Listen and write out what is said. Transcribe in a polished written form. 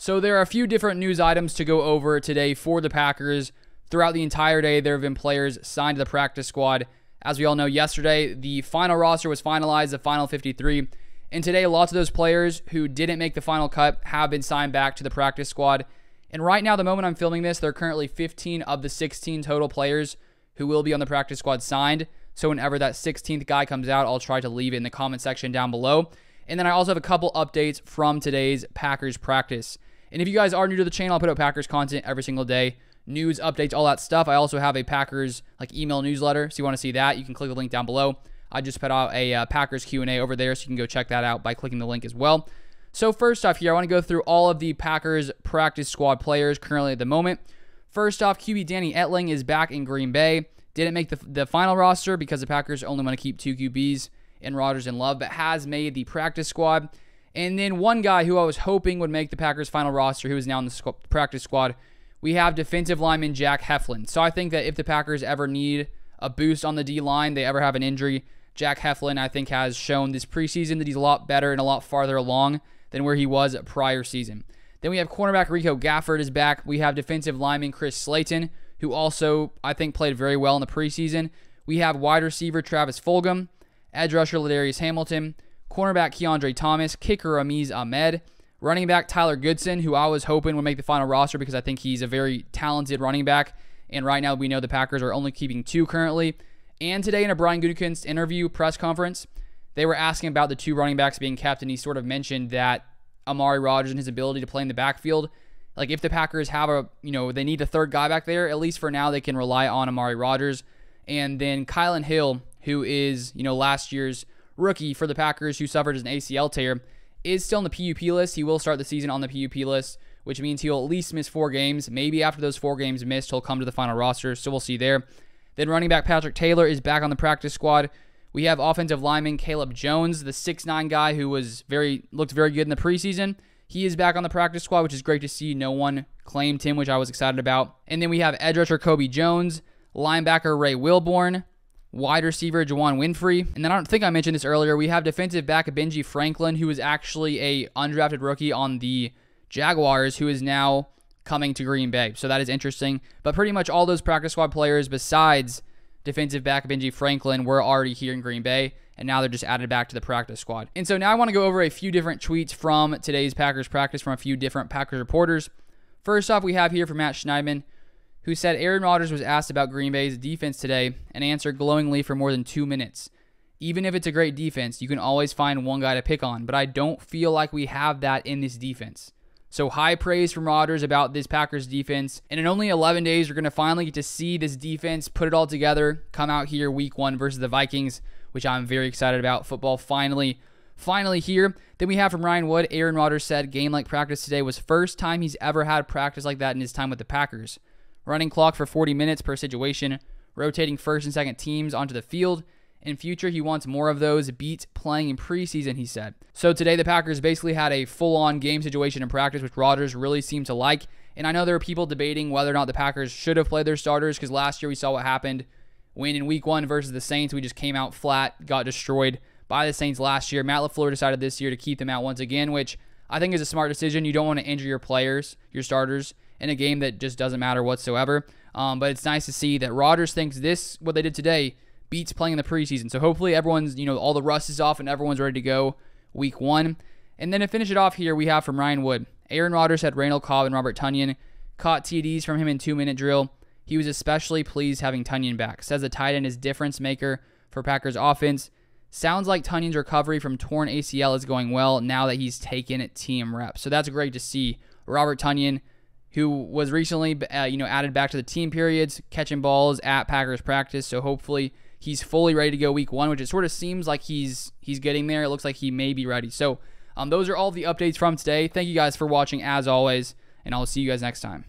So there are a few different news items to go over today for the Packers. Throughout the entire day, there have been players signed to the practice squad. As we all know, yesterday, the final roster was finalized, the final 53. And today, lots of those players who didn't make the final cut have been signed back to the practice squad. And right now, the moment I'm filming this, there are currently 15 of the 16 total players who will be on the practice squad signed. So whenever that 16th guy comes out, I'll try to leave it in the comment section down below. And then I also have a couple updates from today's Packers practice. And if you guys are new to the channel, I put out Packers content every single day. News, updates, all that stuff. I also have a Packers email newsletter. So you want to see that, you can click the link down below. I just put out a Packers Q&A over there, so you can go check that out by clicking the link as well. So first off here, I want to go through all of the Packers practice squad players currently at the moment. First off, QB Danny Etling is back in Green Bay. Didn't make the final roster because the Packers only want to keep 2 QBs in Rodgers and Love, but has made the practice squad. And then one guy who I was hoping would make the Packers final roster, who is now in the practice squad, we have defensive lineman Jack Heflin. So I think that if the Packers ever need a boost on the D-line, they ever have an injury, Jack Heflin, I think, has shown this preseason that he's a lot better and a lot farther along than where he was prior season. Then we have cornerback Rico Gafford is back. We have defensive lineman Chris Slayton, who also, I think, played very well in the preseason. We have wide receiver Travis Fulgham, edge rusher Ladarius Hamilton, cornerback Keandre Thomas, kicker Amiz Ahmed, running back Tyler Goodson, who I was hoping would make the final roster because I think he's a very talented running back. And right now we know the Packers are only keeping 2 currently. And today in a Brian Gutekunst interview press conference, they were asking about the 2 running backs being kept, and he sort of mentioned that Amari Rodgers and his ability to play in the backfield. Like if the Packers have they need a 3rd guy back there, at least for now they can rely on Amari Rodgers. And then Kylan Hill, who is, last year's rookie for the Packers who suffered an ACL tear, is still on the PUP list. He will start the season on the PUP list, which means he'll at least miss 4 games. Maybe after those 4 games missed, he'll come to the final roster, so we'll see there. Then running back Patrick Taylor is back on the practice squad. We have offensive lineman Caleb Jones, the 6'9" guy who looked very good in the preseason. He is back on the practice squad, which is great to see. No one claimed him, which I was excited about. And then we have edge rusher Kobe Jones, linebacker Ray Wilborn, wide receiver Juwan Winfrey. And then I don't think I mentioned this earlier. We have defensive back Benji Franklin, who is actually a undrafted rookie on the Jaguars, who is now coming to Green Bay. So that is interesting. But pretty much all those practice squad players besides defensive back Benji Franklin were already here in Green Bay, and now they're just added back to the practice squad. And so now I want to go over a few different tweets from today's Packers practice from a few different Packers reporters. First off, we have here from Matt Schneidman, who said Aaron Rodgers was asked about Green Bay's defense today and answered glowingly for more than 2 minutes. Even if it's a great defense, you can always find one guy to pick on, but I don't feel like we have that in this defense. So high praise from Rodgers about this Packers defense. And in only 11 days, we're going to finally get to see this defense put it all together, come out here week 1 versus the Vikings, which I'm very excited about. Football finally here. Then we have from Ryan Wood, Aaron Rodgers said game-like practice today was first time he's ever had practice like that in his time with the Packers. Running clock for 40 minutes per situation, rotating first and second teams onto the field. In future, he wants more of those beats playing in preseason, he said. So today, the Packers basically had a full-on game situation in practice, which Rodgers really seemed to like. And I know there are people debating whether or not the Packers should have played their starters, because last year we saw what happened when in week 1 versus the Saints, we just came out flat, got destroyed by the Saints last year. Matt LaFleur decided this year to keep them out once again, which I think is a smart decision. You don't want to injure your players, your starters, in a game that just doesn't matter whatsoever. But it's nice to see that Rodgers thinks what they did today, beats playing in the preseason. So hopefully everyone's, all the rust is off and everyone's ready to go week 1. And then to finish it off here, we have from Ryan Wood. Aaron Rodgers had Randall Cobb and Robert Tonyan caught TDs from him in 2-minute drill. He was especially pleased having Tonyan back. Says the tight end is difference maker for Packers offense. Sounds like Tonyan's recovery from torn ACL is going well now that he's taken team reps. So that's great to see. Robert Tonyan, who was recently added back to the team periods, catching balls at Packers practice. So hopefully he's fully ready to go week 1, which it sort of seems like he's getting there. It looks like he may be ready. So those are all the updates from today. Thank you guys for watching as always, and I'll see you guys next time.